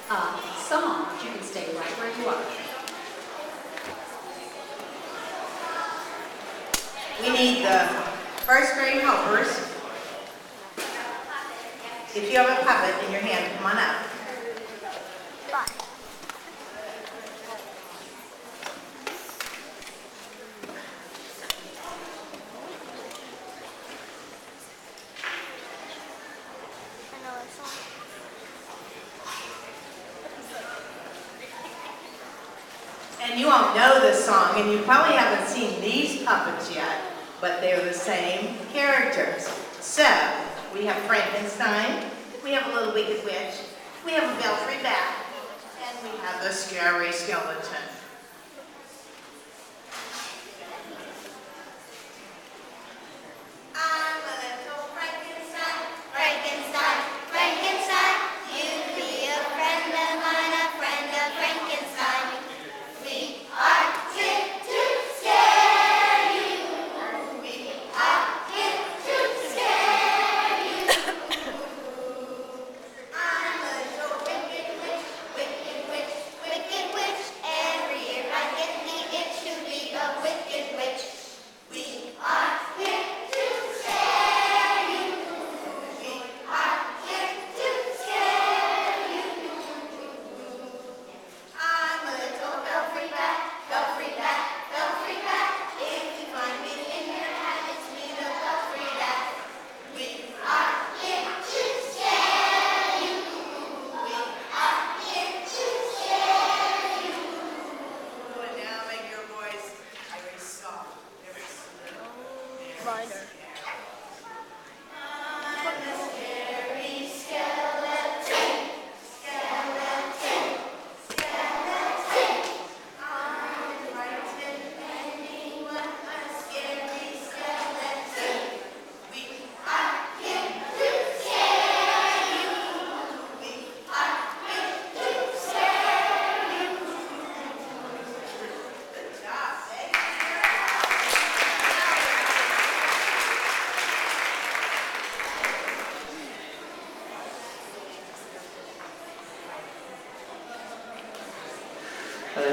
Psalms. You can stay right where you are. We need the first grade helpers. If you have a puppet in your hand, come on up. And you all know this song, and you probably haven't seen these puppets yet, but they're the same characters. So, we have Frankenstein, we have a little wicked witch, we have a belfry bat, and we have a scary skeleton. I'm a little Frankenstein, Frankenstein, Frankenstein. You'd be a friend of mine, a friend of Frankenstein. We are here to scare you. We are here to scare you. I'm a little wicked witch, wicked witch, wicked witch. Every year I get the itch to be a wicked witch. We are here to scare you. We are here to scare you. I'm a little belfry bat, belfry bat, belfry bat. If you find me in your hat, it's me, the belfry bat. We are here to scare you. We are here to scare you. And now make your voice very soft, very slow. I'm a scary skeleton, skeleton, skeleton. I'm frighten anyone, a scary skeleton. We are here to scare you. We are here to scare you. Good job, thank you. Hello.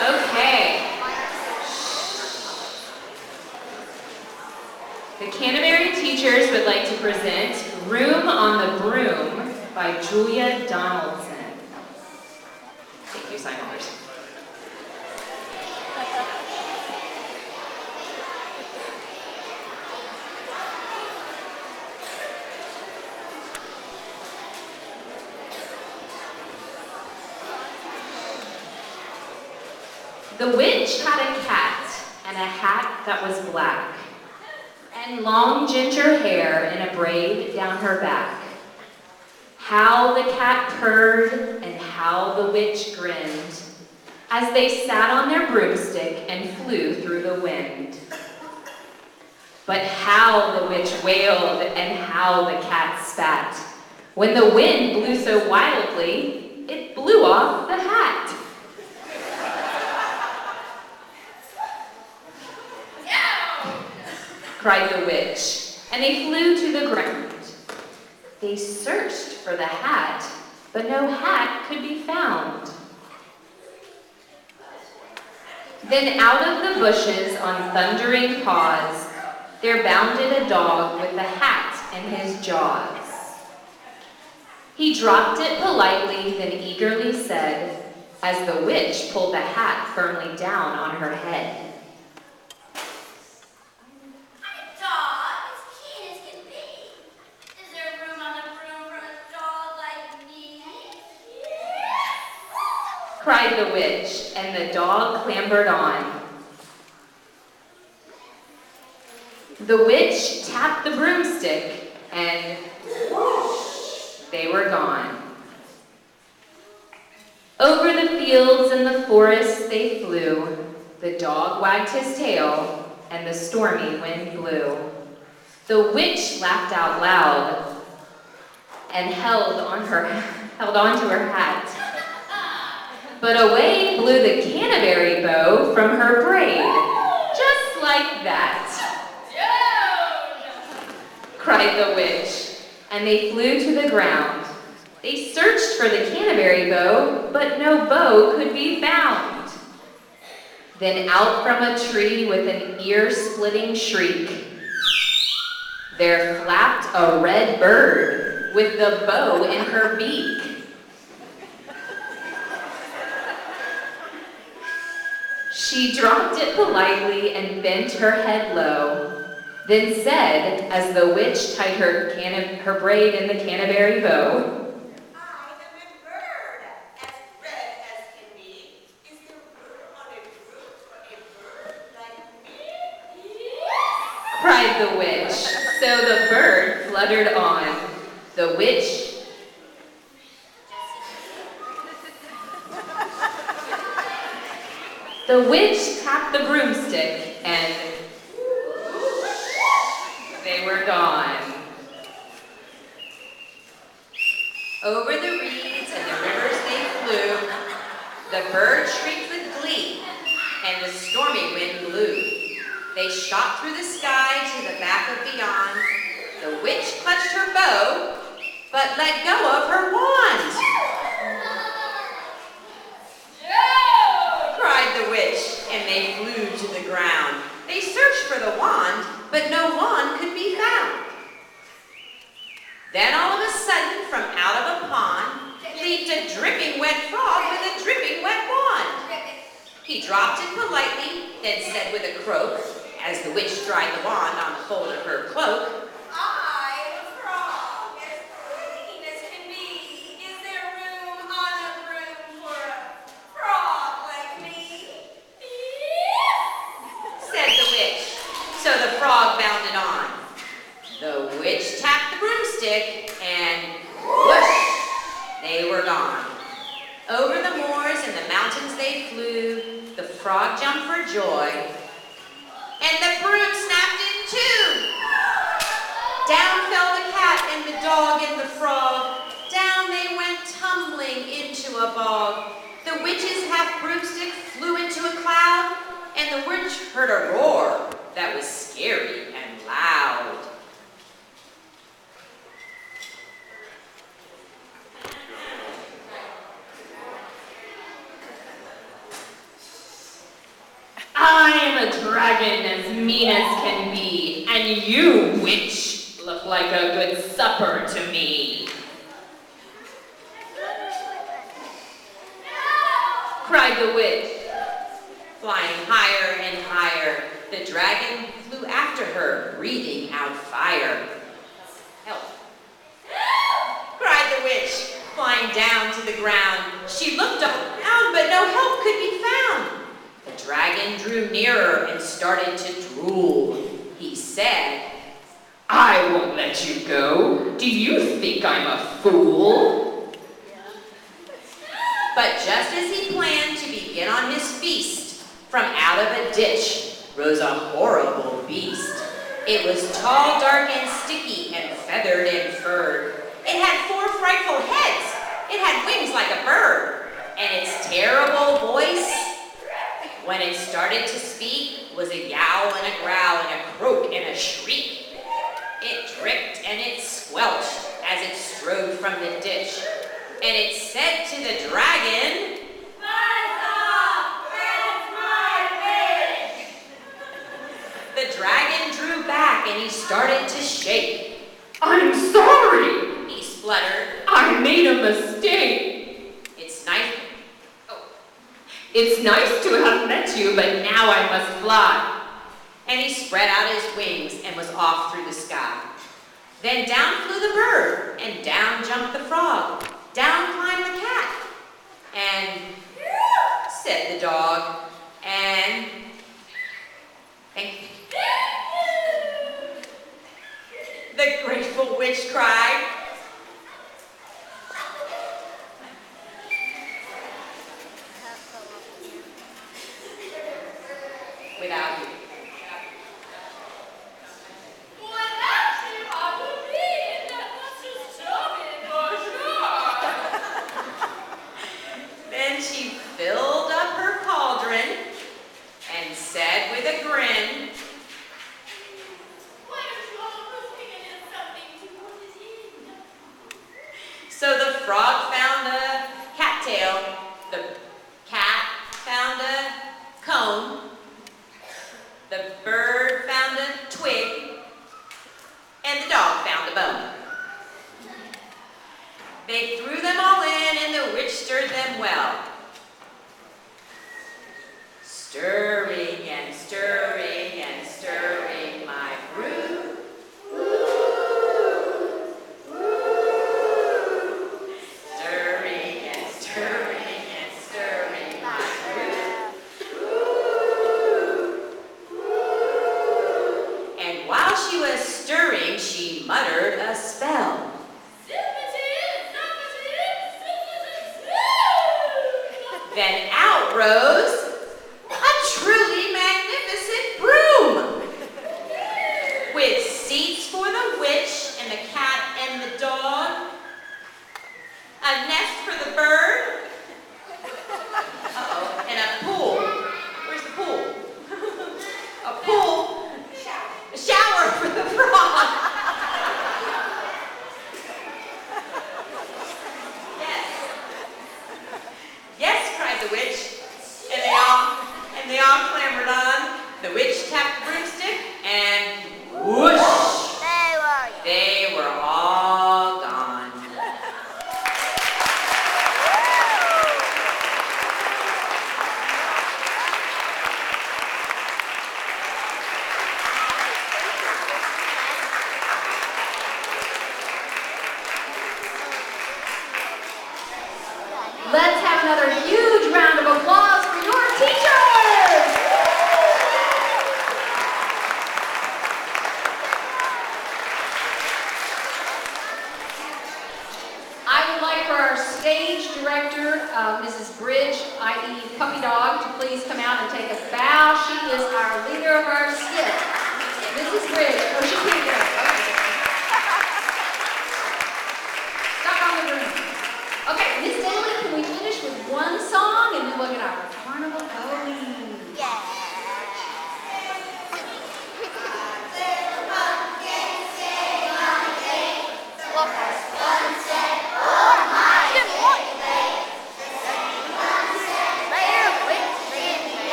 Okay. The Canterbury teachers would like to present Room on the Broom by Julia Donaldson. Thank you, sign holders. The witch had a cat and a hat that was black, and long ginger hair in a braid down her back. How the cat purred and how the witch grinned as they sat on their broomstick and flew through the wind. But how the witch wailed and how the cat spat when the wind blew so wildly it blew off the hat. Cried the witch, and they flew to the ground. They searched for the hat, but no hat could be found. Then out of the bushes on thundering paws, there bounded a dog with the hat in his jaws. He dropped it politely, then eagerly said, as the witch pulled the hat firmly down on her head. Cried the witch, and the dog clambered on. The witch tapped the broomstick, and whoosh, they were gone. Over the fields and the forests they flew. The dog wagged his tail, and the stormy wind blew. The witch laughed out loud. and held onto her hat. But away flew the canterbury bow from her braid, just like that. Cried the witch, and they flew to the ground. They searched for the canterbury bow, but no bow could be found. Then out from a tree with an ear-splitting shriek, there flapped a red bird with the bow in her beak. She dropped it politely and bent her head low, then said, as the witch tied her braid in the canterbury bow, I am a bird, as red as can be. Is there room on a roof for a bird like me? cried the witch. So the bird fluttered on. The witch tapped the broomstick and they were gone. Over the reeds and the rivers they flew. The bird shrieked with glee, and the stormy wind blew. They shot through the sky to the back of beyond. The witch clutched her bow, but let go of her wand. Cried the witch, and they flew to the ground. They searched for the wand, but no wand could be found. Then all of a sudden, from out of a pond, leaped a dripping wet frog with a dripping wet wand. He dropped it politely, then said with a croak, as the witch dried the wand on the fold of her cloak, I am a frog, as clean as can be. Is there room on a broom for a frog like me? said the witch. So the frog bounded on. The witch tapped the broomstick, and whoosh, they were gone. Over the moors and the mountains they flew. The frog jumped for joy, and the broom snapped in two. Down fell the cat and the dog and the frog. Down they went tumbling into a bog. The witch's half broomstick flew into a cloud, and the witch heard a roar that was scary and loud. I am a dragon as mean as can be, and you, witch, look like a good supper to me. Cried the witch. Flying higher and higher, the dragon flew after her, breathing out fire. Help! Cried the witch, flying down to the ground. She looked around, but no help could be found. The dragon drew nearer and started to drool. He said, I won't let you go. Do you think I'm a fool? But just as he planned to begin on his feast, from out of a ditch rose a horrible beast. It was tall, dark, and sticky, and feathered and furred. It had 4 frightful heads. It had wings like a bird. And its terrible voice, when it started to speak, was a yowl and a growl and a croak and a shriek. It dripped and it squelched as it strode from the ditch. And it said to the dragon, the dragon drew back and he started to shake. I'm sorry, he spluttered. I made a mistake. It's nice to have met you, but now I must fly. And he spread out his wings and was off through the sky. Then down flew the bird, and down jumped the frog. Down climbed the cat, and said the dog, and thank you. The grateful witch cried, without you. Without you, I would be in that monster's tummy, They threw them all in, and the witch stirred them well. Stirring and stirring and stirring my brew. Stirring and stirring and stirring my brew. And while she was stirring, she muttered a spell. Then out rose a truly magnificent broom with seats for the witch and the cat and the dog, a nest for the bird, and a pool. Where's the pool? A pool, a shower for the frog. Yes, cried the witch, and they all clambered on. The witch tapped the broomstick, and whoosh! They were all gone. Let's have another huge round of applause for your teachers! I would like for our stage director, Mrs. Bridge, i.e. Puppy Dog, to please come out and take a bow. She is our leader of our skit. Mrs. Bridge, oh, she can't get up. Okay. Stop on the room. Okay, Miss Daly, can we finish with one song and then we'll get our carnival going?